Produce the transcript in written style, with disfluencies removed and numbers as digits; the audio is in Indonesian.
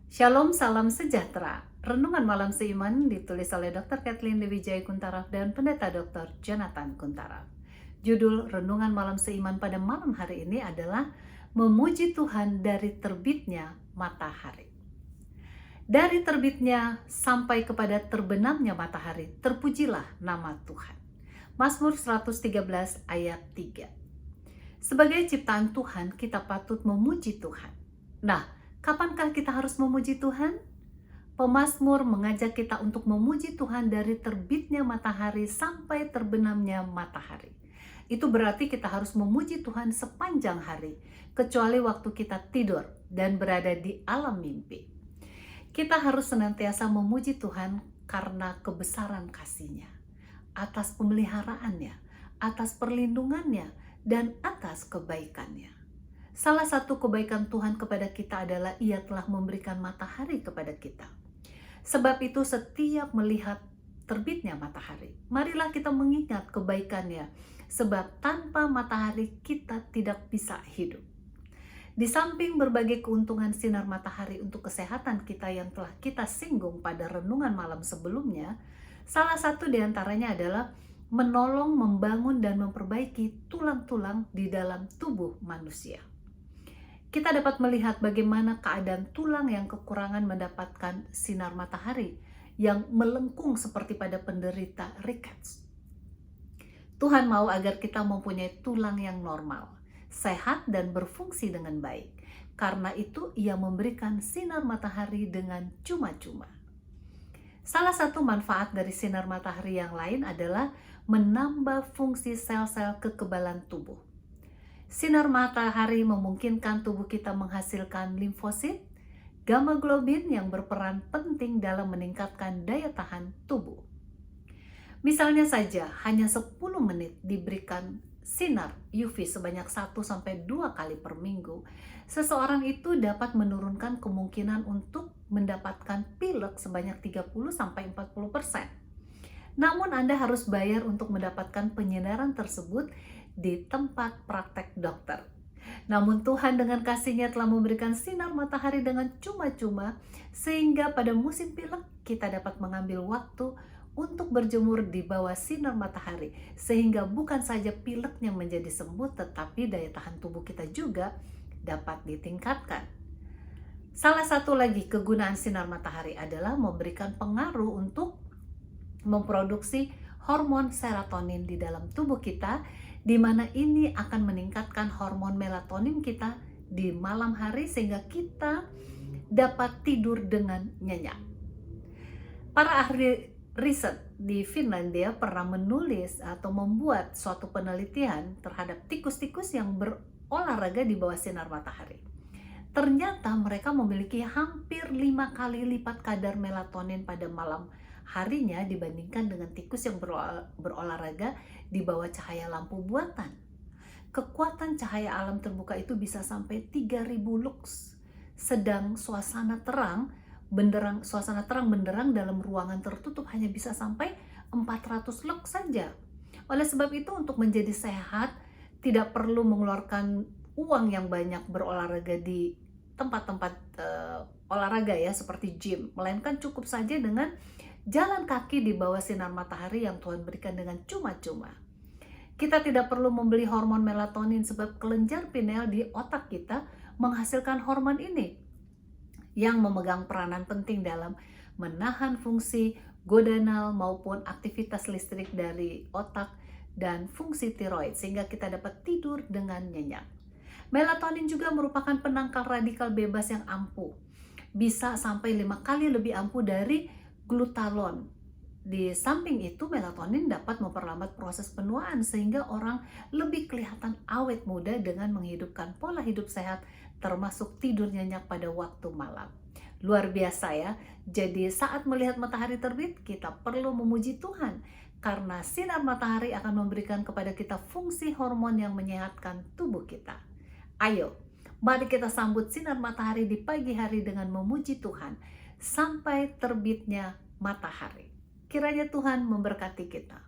Shalom, salam sejahtera. Renungan malam seiman ditulis oleh Dr. Kathleen Dewijaya Kuntaraf dan Pendeta Dr. Jonathan Kuntaraf. Judul renungan malam seiman pada malam hari ini adalah Memuji Tuhan dari terbitnya matahari. Dari terbitnya sampai kepada terbenamnya matahari, terpujilah nama Tuhan. Mazmur 113 ayat 3. Sebagai ciptaan Tuhan, kita patut memuji Tuhan. Nah, kapankah kita harus memuji Tuhan? Pemazmur mengajak kita untuk memuji Tuhan dari terbitnya matahari sampai terbenamnya matahari. Itu berarti kita harus memuji Tuhan sepanjang hari, kecuali waktu kita tidur dan berada di alam mimpi. Kita harus senantiasa memuji Tuhan karena kebesaran kasih-Nya, atas pemeliharaannya, atas perlindungannya, dan atas kebaikannya. Salah satu kebaikan Tuhan kepada kita adalah Ia telah memberikan matahari kepada kita. Sebab itu setiap melihat terbitnya matahari, marilah kita mengingat kebaikannya, sebab tanpa matahari kita tidak bisa hidup. Di samping berbagai keuntungan sinar matahari untuk kesehatan kita yang telah kita singgung pada renungan malam sebelumnya, salah satu di antaranya adalah menolong, membangun, dan memperbaiki tulang-tulang di dalam tubuh manusia. Kita dapat melihat bagaimana keadaan tulang yang kekurangan mendapatkan sinar matahari yang melengkung seperti pada penderita rickets. Tuhan mau agar kita mempunyai tulang yang normal, sehat, dan berfungsi dengan baik. Karena itu Ia memberikan sinar matahari dengan cuma-cuma. Salah satu manfaat dari sinar matahari yang lain adalah menambah fungsi sel-sel kekebalan tubuh. Sinar matahari memungkinkan tubuh kita menghasilkan limfosit, gamma globin yang berperan penting dalam meningkatkan daya tahan tubuh. Misalnya saja, hanya 10 menit diberikan sinar UV sebanyak 1-2 kali per minggu, seseorang itu dapat menurunkan kemungkinan untuk mendapatkan pilek sebanyak 30-40%. Namun Anda harus bayar untuk mendapatkan penyinaran tersebut di tempat praktek dokter. Namun Tuhan dengan kasih-Nya telah memberikan sinar matahari dengan cuma-cuma, sehingga pada musim pilek kita dapat mengambil waktu untuk berjemur di bawah sinar matahari, sehingga bukan saja pileknya menjadi sembuh, tetapi daya tahan tubuh kita juga dapat ditingkatkan. Salah satu lagi kegunaan sinar matahari adalah memberikan pengaruh untuk memproduksi hormon serotonin di dalam tubuh kita, di mana ini akan meningkatkan hormon melatonin kita di malam hari sehingga kita dapat tidur dengan nyenyak. Para ahli riset di Finlandia pernah menulis atau membuat suatu penelitian terhadap tikus-tikus yang berolahraga di bawah sinar matahari. Ternyata mereka memiliki hampir 5 kali lipat kadar melatonin pada malam harinya dibandingkan dengan tikus yang berolahraga di bawah cahaya lampu buatan. Kekuatan cahaya alam terbuka itu bisa sampai 3000 lux, sedang suasana terang benderang dalam ruangan tertutup hanya bisa sampai 400 lux saja. Oleh sebab itu, untuk menjadi sehat tidak perlu mengeluarkan uang yang banyak berolahraga di tempat-tempat olahraga ya, seperti gym, melainkan cukup saja dengan jalan kaki di bawah sinar matahari yang Tuhan berikan dengan cuma-cuma. Kita tidak perlu membeli hormon melatonin sebab kelenjar pineal di otak kita menghasilkan hormon ini yang memegang peranan penting dalam menahan fungsi gonadal maupun aktivitas listrik dari otak dan fungsi tiroid, sehingga kita dapat tidur dengan nyenyak. Melatonin juga merupakan penangkal radikal bebas yang ampuh, bisa sampai 5 kali lebih ampuh dari glutalon. Di samping itu, melatonin dapat memperlambat proses penuaan sehingga orang lebih kelihatan awet muda dengan menghidupkan pola hidup sehat, termasuk tidur nyenyak pada waktu malam. Luar biasa ya. Jadi saat melihat matahari terbit, kita perlu memuji Tuhan karena sinar matahari akan memberikan kepada kita fungsi hormon yang menyehatkan tubuh kita. Ayo, mari kita sambut sinar matahari di pagi hari dengan memuji Tuhan sampai terbitnya matahari. Kiranya Tuhan memberkati kita.